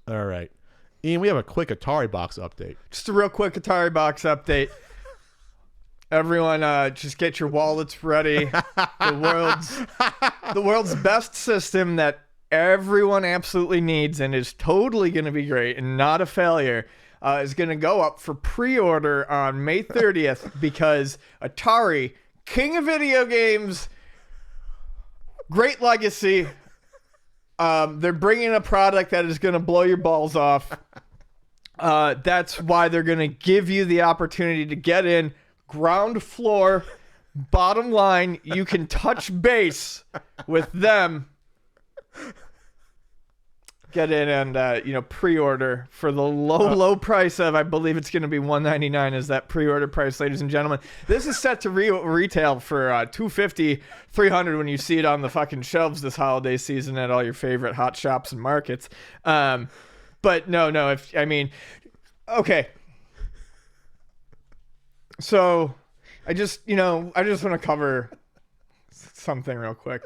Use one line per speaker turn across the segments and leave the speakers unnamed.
All right. Ian, we have a quick Ataribox update.
Just a real quick Ataribox update. Everyone, just get your wallets ready. The world's best system that everyone absolutely needs and is totally going to be great and not a failure is going to go up for pre-order on May 30th because Atari, king of video games, great legacy. They're bringing a product that is going to blow your balls off. That's why they're going to give you the opportunity to get in. Ground floor, bottom line, you can touch base with them. Get in and pre-order for the low price of, I believe it's going to be $199 is that pre-order price, ladies and gentlemen. This is set to retail for $250, $300 when you see it on the fucking shelves this holiday season at all your favorite hot shops and markets. But no, okay. So, I just want to cover something real quick.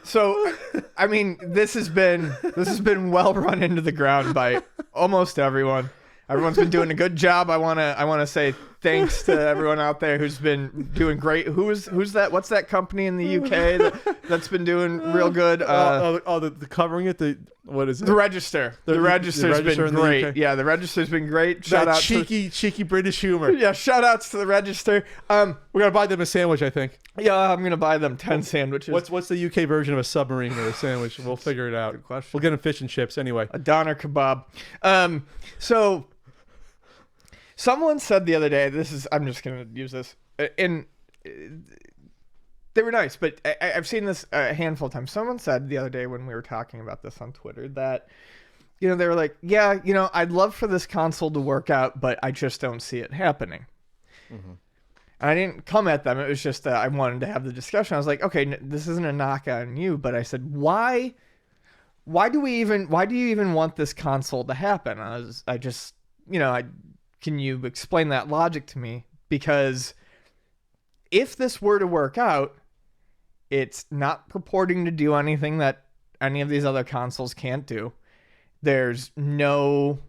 This has been well run into the ground by almost everyone. Everyone's been doing a good job. I want to say thanks to everyone out there who's been doing great. Who's that? What's that company in the UK that's been doing real good?
The covering it. What is it?
The Register. The Register's been great. Yeah, the Register's been great. Shout out
cheeky British humor.
Yeah, shout outs to the Register.
We're gonna buy them a sandwich, I think.
Yeah, I'm gonna buy them 10 sandwiches.
What's the UK version of a submarine or a sandwich? We'll figure it out.
Good question.
We'll get them fish and chips anyway.
A doner kebab. So someone said the other day, I'm just gonna use this, and they were nice, but I've seen this a handful of times. Someone said the other day when we were talking about this on Twitter that, they were like, yeah, I'd love for this console to work out, but I just don't see it happening. Mm-hmm. And I didn't come at them. It was just I wanted to have the discussion. I was like, okay, this isn't a knock on you, but I said, why do you even want this console to happen? Can you explain that logic to me? Because if this were to work out, it's not purporting to do anything that any of these other consoles can't do. There's no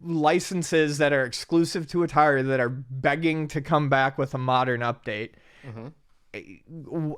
licenses that are exclusive to Atari that are begging to come back with a modern update. Mm-hmm.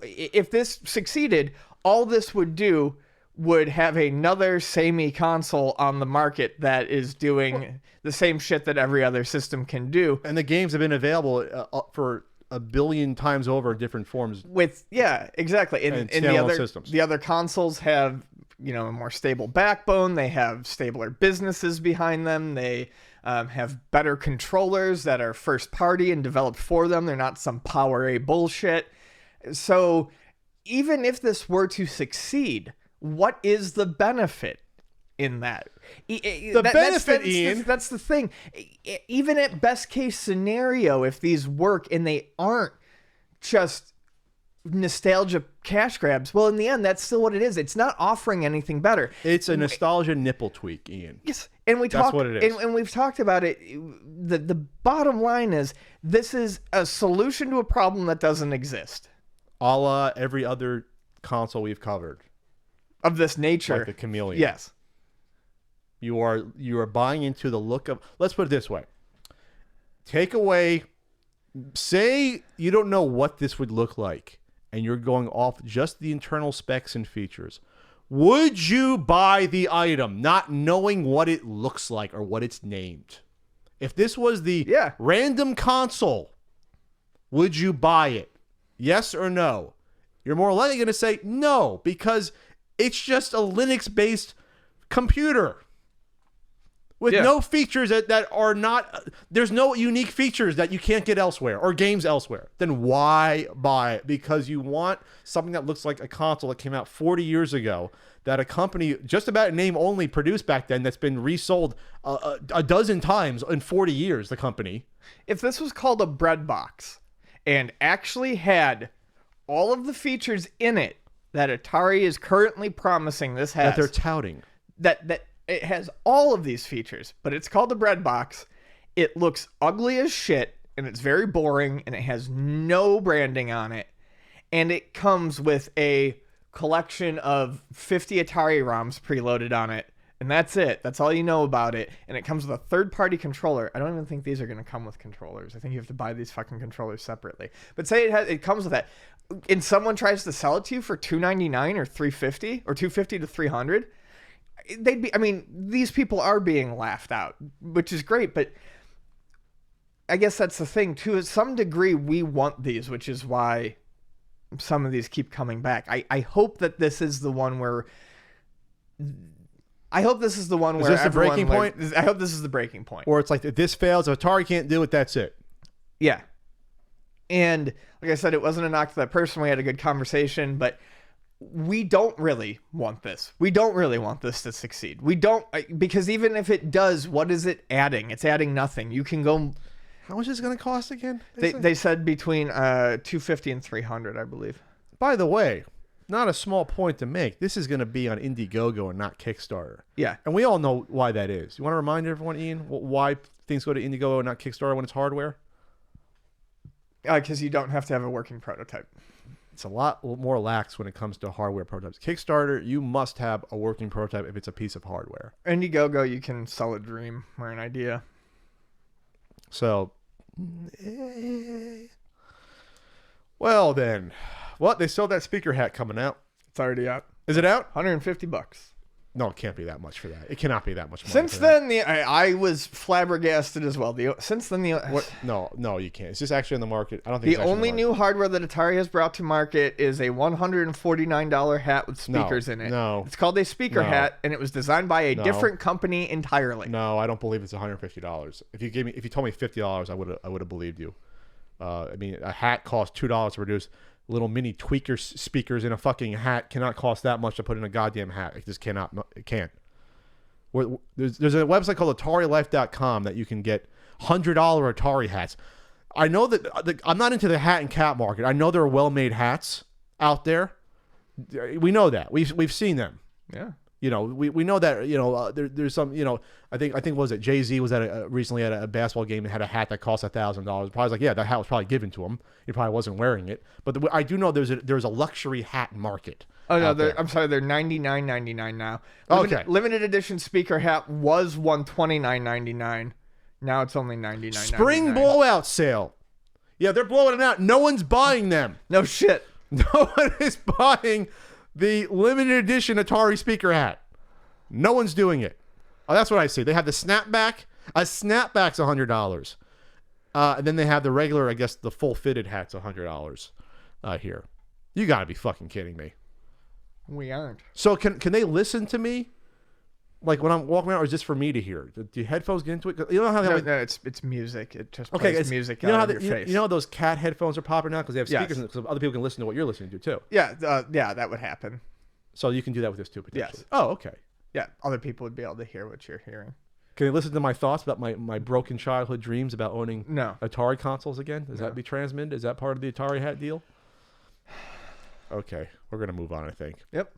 If this succeeded, all this would do would have another samey console on the market that is doing the same shit that every other system can do.
And the games have been available for a billion times over in different forms.
Exactly. And the other consoles have, a more stable backbone. They have stabler businesses behind them. They have better controllers that are first party and developed for them. They're not some Power A bullshit. So even if this were to succeed, what is the benefit in that?
Ian.
That's the thing. Even at best case scenario, if these work and they aren't just nostalgia cash grabs, well, in the end, that's still what it is. It's not offering anything better.
It's a nostalgia nipple tweak, Ian.
Yes, and that's what it is. And we've talked about it. The bottom line is this is a solution to a problem that doesn't exist.
A la every other console we've covered.
Of this nature.
Like the Chameleon.
Yes.
You are buying into the look of... Let's put it this way. Take away... Say you don't know what this would look like, and you're going off just the internal specs and features. Would you buy the item not knowing what it looks like or what it's named? If this was the random console, would you buy it? Yes or no? You're more likely going to say no, because it's just a Linux-based computer with no features that are not... There's no unique features that you can't get elsewhere or games elsewhere. Then why buy it? Because you want something that looks like a console that came out 40 years ago that a company just about name only produced back then that's been resold a dozen times in 40 years, the company.
If this was called a bread box and actually had all of the features in it that Atari is currently promising this has...
That they're touting.
That it has all of these features, but it's called the bread box. It looks ugly as shit, and it's very boring, and it has no branding on it. And it comes with a collection of 50 Atari ROMs preloaded on it, and that's it. That's all you know about it. And it comes with a third-party controller. I don't even think these are going to come with controllers. I think you have to buy these fucking controllers separately. But say it comes with that, and someone tries to sell it to you for $299 or $350 or $250 to $300. They'd be. I mean, these people are being laughed out, which is great. But I guess that's the thing. To some degree, we want these, which is why some of these keep coming back. I hope that this is the one where. I hope this is the one where.
Is this the breaking point?
I hope this is the breaking point.
Or it's like, if this fails, if Atari can't do it, that's it.
Yeah. And like I said, it wasn't a knock to that person. We had a good conversation, but we don't really want this. We don't really want this to succeed. We don't, because even if it does, what is it adding? It's adding nothing. You can go.
How much is it going to cost again?
They said between $250 and $300, I believe.
By the way, not a small point to make. This is going to be on Indiegogo and not Kickstarter.
Yeah.
And we all know why that is. You want to remind everyone, Ian, why things go to Indiegogo and not Kickstarter when it's hardware?
Because you don't have to have a working prototype.
It's a lot more lax when it comes to hardware prototypes. Kickstarter, you must have a working prototype if it's a piece of hardware.
Indiegogo, you can sell a dream or an idea.
So, well then, what? They sold that speaker hat coming out.
It's already out.
Is it out?
$150.
No, it can't be that much for that. It cannot be that much money.
Since then, I was flabbergasted as well. Since then,
what? No, you can't. It's just actually on the market. I don't think
the only new hardware that Atari has brought to market is a $149 hat with speakers in it.
No,
it's called a speaker hat, and it was designed by a different company entirely.
No, I don't believe it's $150. If you told me $50, I would have believed you. I mean, a hat costs $2 to produce. Little mini tweaker speakers in a fucking hat cannot cost that much to put in a goddamn hat. It just cannot. It can't. There's a website called AtariLife.com that you can get $100 Atari hats. I know that I'm not into the hat and cap market. I know there are well-made hats out there. We know that. We've seen them.
Yeah.
You know, we know that, you know, there's some, you know, I think was it Jay-Z was recently at a basketball game and had a hat that cost $1,000. Probably like, yeah, that hat was probably given to him. He probably wasn't wearing it. But I do know there's a luxury hat market.
Oh no, I'm sorry, they're $99.99 now. Limited edition speaker hat was $129.99. Now it's only $99.99.
Spring blowout sale. Yeah, they're blowing it out. No one's buying them.
No shit.
No one is buying the limited edition Atari speaker hat. No one's doing it. Oh, that's what I see. They have the snapback. A snapback's $100. And then they have the regular, I guess, the full fitted hat's $100 here. You got to be fucking kidding me.
We aren't.
So can they listen to me? Like when I'm walking around, or is this for me to hear? Do headphones get into it? You know how
no, it's music. It just plays music out of your face.
You know how those cat headphones are popping now because they have speakers in it, so other people can listen to what you're listening to too.
Yeah, that would happen.
So you can do that with this too, potentially.
Yes.
Oh, okay.
Yeah, other people would be able to hear what you're hearing.
Can they listen to my thoughts about my broken childhood dreams about owning
No.
Atari consoles again? Does that be transmitted? Is that part of the Atari hat deal? Okay, we're gonna move on, I think.
Yep.